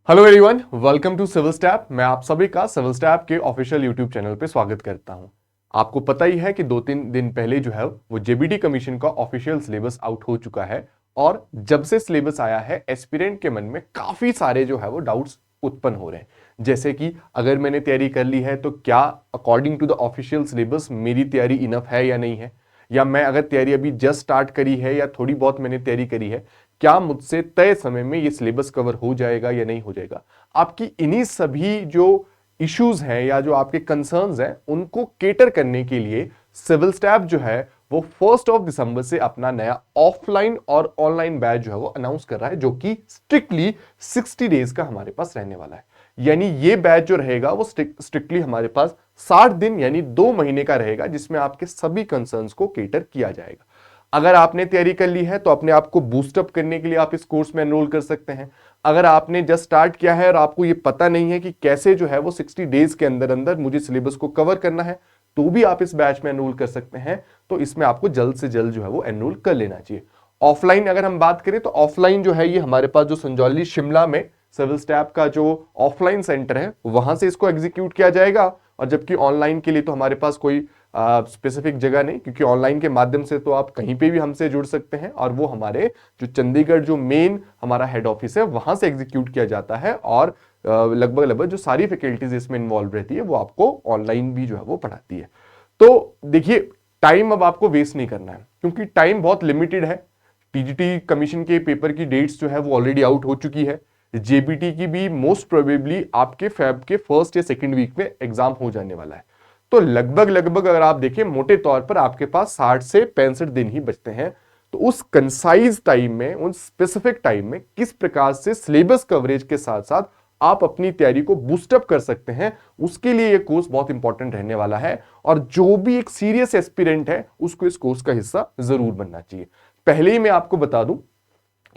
Hello everyone, welcome to civil step. मैं आप सभी का सिविल स्टैप के ऑफिशियल यूट्यूब चैनल पे स्वागत करता हूं। आपको पता ही है कि 2-3 दिन पहले जो है वो जेबीटी कमीशन का ऑफिशियल सिलेबस आउट हो चुका है और जब से सिलेबस आया है एस्पिरेंट के मन में काफी सारे जो है वो डाउट्स उत्पन्न हो रहे हैं। जैसे कि अगर मैंने तैयारी कर ली है तो क्या according to the official syllabus मेरी तैयारी इनफ है या नहीं है, या मैं अगर तैयारी अभी जस्ट स्टार्ट करी है या थोड़ी बहुत मैंने तैयारी करी है, क्या मुझसे तय समय में ये सिलेबस कवर हो जाएगा या नहीं हो जाएगा। आपकी इन्हीं सभी जो इश्यूज हैं या जो आपके कंसर्न्स हैं उनको केटर करने के लिए सिविल स्टैप जो है वो 1 दिसंबर से अपना नया ऑफलाइन और ऑनलाइन बैच जो है वो अनाउंस कर रहा है, जो कि स्ट्रिक्टली 60 डेज का हमारे पास रहने वाला है। यानी ये बैच जो रहेगा वो स्ट्रिक्टली हमारे पास 60 दिन यानी 2 महीने का रहेगा, जिसमें आपके सभी कंसर्न्स को केटर किया जाएगा। अगर आपने तैयारी कर ली है तो अपने आप को बूस्टअप करने के लिए आप इस कोर्स में एनरोल कर सकते हैं। अगर आपने जस्ट स्टार्ट किया है और आपको ये पता नहीं है कि कैसे जो है वो 60 डेज के अंदर अंदर मुझे सिलेबस को कवर करना है, तो भी आप इस बैच में एनरोल कर सकते हैं। तो इसमें आपको जल्द से जल्द जो है वो एनरोल कर लेना चाहिए। ऑफलाइन अगर हम बात करें तो ऑफलाइन जो है ये हमारे पास जो संजौली शिमला में सिविल स्टैप का जो ऑफलाइन सेंटर है वहां से इसको एग्जीक्यूट किया जाएगा। और जबकि ऑनलाइन के लिए तो हमारे पास कोई स्पेसिफिक जगह नहीं, क्योंकि ऑनलाइन के माध्यम से तो आप कहीं पे भी हमसे जुड़ सकते हैं और वो हमारे जो चंडीगढ़ जो मेन हमारा हेड ऑफिस है वहां से एग्जीक्यूट किया जाता है। और लगभग लगभग जो सारी फैकल्टीज इसमें इन्वॉल्व रहती है वो आपको ऑनलाइन भी जो है वो पढ़ाती है। तो देखिए, टाइम अब आपको वेस्ट नहीं करना है क्योंकि टाइम बहुत लिमिटेड है। टीजीटी कमीशन के पेपर की डेट्स जो है वो ऑलरेडी आउट हो चुकी है। जेबीटी की भी मोस्ट प्रोबेबली आपके फेब के फर्स्ट या सेकेंड वीक में एग्जाम हो जाने वाला है। तो लगभग लगभग अगर आप देखें मोटे तौर पर आपके पास 60 से 65 दिन ही बचते हैं। तो उस कंसाइज टाइम में, उन स्पेसिफिक टाइम में किस प्रकार से सिलेबस कवरेज के साथ साथ आप अपनी तैयारी को बूस्टअप कर सकते हैं, उसके लिए यह कोर्स बहुत इंपॉर्टेंट रहने वाला है। और जो भी एक सीरियस एस्पिरेंट है उसको इस कोर्स का हिस्सा जरूर बनना चाहिए। पहले ही मैं आपको बता दूं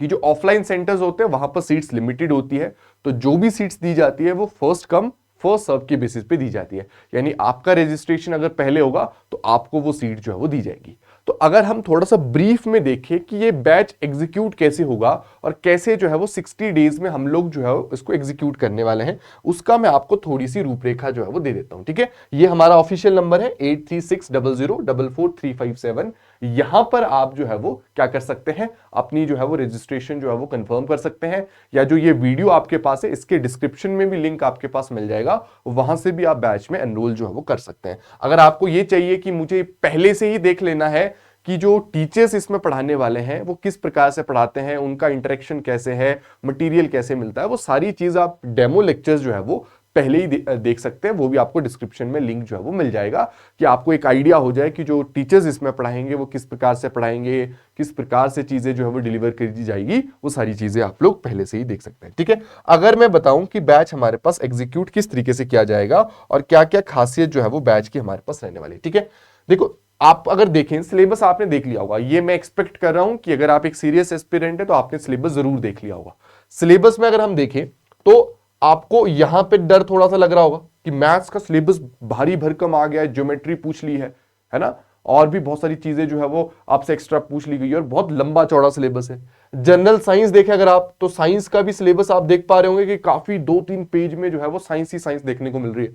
कि जो ऑफलाइन सेंटर्स होते हैं वहां पर सीट्स लिमिटेड होती है, तो जो भी सीट्स दी जाती है वो फर्स्ट कम फर्स्ट सर्व के बेसिस पे दी जाती है। यानी आपका रजिस्ट्रेशन अगर पहले होगा तो आपको वो सीट जो है वो दी जाएगी। तो अगर हम थोड़ा सा ब्रीफ में देखें कि ये बैच एग्जीक्यूट कैसे होगा और कैसे जो है वो 60 डेज में हम लोग जो है इसको एग्जीक्यूट करने वाले हैं, उसका मैं आपको थोड़ी सी रूपरेखा जो है वो दे देता हूं। ठीक है, ये हमारा ऑफिशियल नंबर है 8360044357। यहां पर आप जो है वो क्या कर सकते हैं, अपनी जो है वो रजिस्ट्रेशन जो है वो कंफर्म कर सकते हैं, या जो ये वीडियो आपके पास है इसके डिस्क्रिप्शन में भी लिंक आपके पास मिल जाएगा, वहां से भी आप बैच में एनरोल जो है वो कर सकते हैं। अगर आपको ये चाहिए कि मुझे पहले से ही देख लेना है कि जो टीचर्स इसमें पढ़ाने वाले हैं वो किस प्रकार से पढ़ाते हैं, उनका इंटरेक्शन कैसे है, मटेरियल कैसे मिलता है, वो सारी चीज आप डेमो लेक्चर्स जो है वो पहले ही देख सकते हैं। वो भी आपको डिस्क्रिप्शन में लिंक जो है वो मिल जाएगा कि आपको एक आइडिया हो जाए कि जो टीचर्स इसमें पढ़ाएंगे वो किस प्रकार से पढ़ाएंगे, किस प्रकार से चीजें जो है वो डिलीवर कर दी जाएगी, वो सारी चीजें आप लोग पहले से ही देख सकते हैं। ठीक है, अगर मैं बताऊं कि बैच हमारे पास एग्जीक्यूट किस तरीके से किया जाएगा और क्या क्या खासियत जो है वो बैच की हमारे पास रहने वाली है। ठीक है, देखो, आप अगर देखें सिलेबस आपने देख लिया होगा। ये मैं एक्सपेक्ट कर रहा हूं कि अगर आप एक सीरियस एस्पिरेंट है तो आपने सिलेबस जरूर देख लिया होगा। सिलेबस में अगर हम देखें तो आपको यहां पे डर थोड़ा सा लग रहा होगा कि मैथ्स का सिलेबस भारी भरकम आ गया है, ज्योमेट्री पूछ ली है ना, और भी बहुत सारी चीजें जो है वो आपसे एक्स्ट्रा पूछ ली गई और बहुत लंबा चौड़ा सिलेबस है। जनरल साइंस देखें अगर आप, तो साइंस का भी सिलेबस आप देख पा रहे होंगे कि काफी 2-3 पेज में जो है वो साइंस ही साइंस देखने को मिल रही है।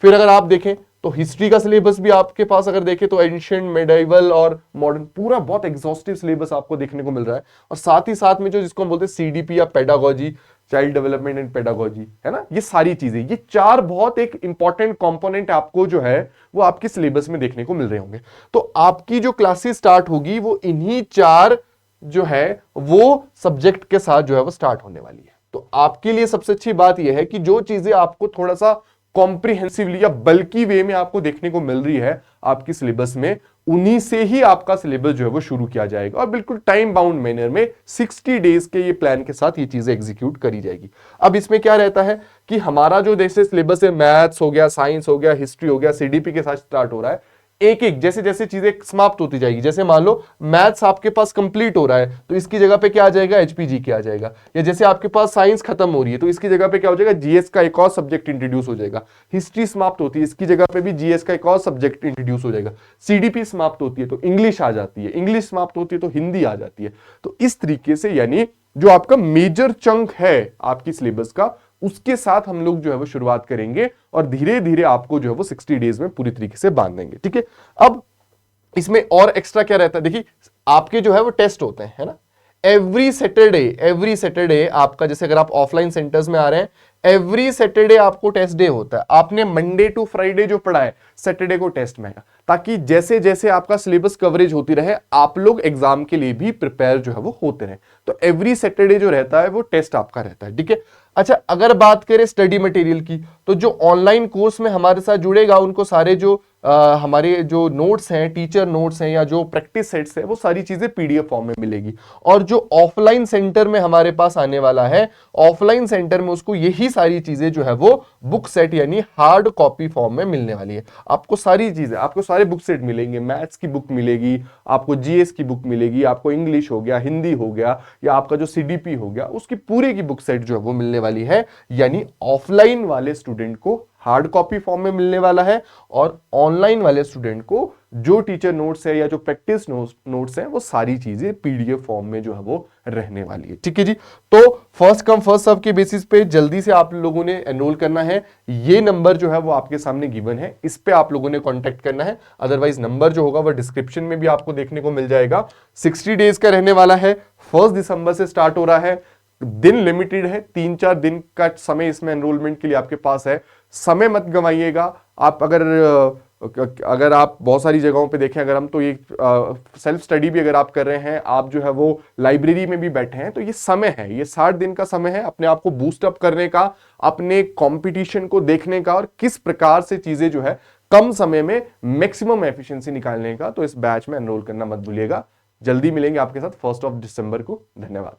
फिर अगर आप देखें तो हिस्ट्री का सिलेबस भी आपके पास अगर देखें तो एंशिएंट, मेडिवल और मॉडर्न, पूरा बहुत एग्जॉस्टिव सिलेबस आपको देखने को मिल रहा है। और साथ ही साथ में जो जिसको हम बोलते हैं सीडीपी या pedagogy, child development and pedagogy, है ना, ये सारी चीजें, ये 4 बहुत एक इंपॉर्टेंट कंपोनेंट आपको जो है वो आपके सिलेबस में देखने को मिल रहे होंगे। तो आपकी जो क्लासेस स्टार्ट होगी वो इन्हीं 4 जो है वो सब्जेक्ट के साथ जो है वो स्टार्ट होने वाली है। तो आपके लिए सबसे अच्छी बात यह है कि जो चीजें आपको थोड़ा सा कॉम्प्रिहेंसिवली या बल्कि वे में आपको देखने को मिल रही है आपकी सिलेबस में, उन्हीं से ही आपका सिलेबस जो है वो शुरू किया जाएगा और बिल्कुल टाइम बाउंड मैनर में 60 डेज के ये प्लान के साथ ये चीजें एग्जीक्यूट करी जाएगी। अब इसमें क्या रहता है कि हमारा जो जैसे सिलेबस है, मैथ्स हो गया, साइंस हो गया, हिस्ट्री हो गया, सीडीपी के साथ स्टार्ट हो रहा है, एक एक जैसे जैसे चीजें समाप्त होती जाएगी। जैसे मान लो मैथ्स आपके पास कंप्लीट हो रहा है तो इसकी जगह पे क्या आ जाएगा, एचपीजी के आ जाएगा। या जैसे आपके पास साइंस खत्म हो रही है तो इसकी जगह पे क्या हो जाएगा, जीएस का एक और सब्जेक्ट इंट्रोड्यूस हो जाएगा। हिस्ट्री समाप्त होती है, इसकी जगह पे भी जीएस का एक और सब्जेक्ट इंट्रोड्यूस हो जाएगा। सीडीपी समाप्त होती है तो इंग्लिश आ जाती है, इंग्लिश समाप्त होती है तो हिंदी आ जाती है। तो इस तरीके से यानी जो आपका मेजर चंक है आपकी सिलेबस का उसके साथ हम लोग जो है वो शुरुआत करेंगे और धीरे धीरे आपको जो है वो 60 डेज में पूरी तरीके से बांध देंगे। ठीक है, अब इसमें और एक्स्ट्रा क्या रहता है, देखिए आपके जो है वो टेस्ट होते हैं, है ना, एवरी सैटरडे आपका, जैसे अगर आप ऑफलाइन सेंटर्स में आ रहे हैं, एवरी सैटरडे आपको टेस्ट डे होता है। आपने मंडे टू फ्राइडे जो पढ़ा है, सैटरडे को टेस्ट में आएगा, ताकि जैसे जैसे आपका सिलेबस कवरेज होती रहे, आप लोग एग्जाम के लिए भी प्रिपेयर जो है वो होते रहे। तो एवरी सैटरडे जो रहता है वो टेस्ट आपका रहता है। ठीक है, अच्छा अगर बात करें स्टडी मटेरियल की, तो जो ऑनलाइन कोर्स में हमारे साथ जुड़ेगा उनको सारे जो हमारे जो नोट्स हैं, टीचर नोट्स हैं या जो प्रैक्टिस सेट्स हैं, वो सारी चीजें पीडीएफ फॉर्म में मिलेगी। और जो ऑफलाइन सेंटर में हमारे पास आने वाला है, ऑफलाइन सेंटर में उसको यही सारी चीजें जो है वो बुक सेट यानी हार्ड कॉपी फॉर्म में मिलने वाली है। आपको सारी चीजें, आपको सारे बुक सेट मिलेंगे, मैथ्स की बुक मिलेगी, आपको जीएस की बुक मिलेगी, आपको इंग्लिश हो गया, हिंदी हो गया, या आपका जो सीडीपी हो गया, उसकी पूरे की बुक सेट जो है वो मिलने वाली है। यानी ऑफलाइन वाले स्टूडेंट को हार्ड कॉपी फॉर्म में मिलने वाला है और ऑनलाइन वाले स्टूडेंट को जो टीचर नोट्स है या जो प्रैक्टिस नोट्स है, वो सारी चीजें पीडीएफ फॉर्म में जो है वो रहने वाली है। ठीक है जी, तो फर्स्ट कम फर्स्ट सर्व के बेसिस पे जल्दी से आप लोगों ने एनरोल करना है। ये नंबर जो है वो आपके सामने गिवन है, इस पे आप लोगों ने कांटेक्ट करना है। अदरवाइज नंबर जो होगा वो डिस्क्रिप्शन में भी आपको देखने को मिल जाएगा। 60 डेज का रहने वाला है, 1 दिसंबर से स्टार्ट हो रहा है, दिन लिमिटेड है, 3-4 दिन का समय इसमें एनरोलमेंट के लिए आपके पास है। समय मत गंवाइएगा। आप अगर आप बहुत सारी जगहों पे देखें, अगर हम तो ये सेल्फ स्टडी भी अगर आप कर रहे हैं, आप जो है वो लाइब्रेरी में भी बैठे हैं, तो ये समय है, ये 60 दिन का समय है अपने आप को बूस्ट अप करने का, अपने कंपटीशन को देखने का और किस प्रकार से चीजें जो है कम समय में मैक्सिमम एफिशिएंसी निकालने का। तो इस बैच में एनरोल करना मत भूलिएगा। जल्दी मिलेंगे आपके साथ 1 दिसंबर को। धन्यवाद।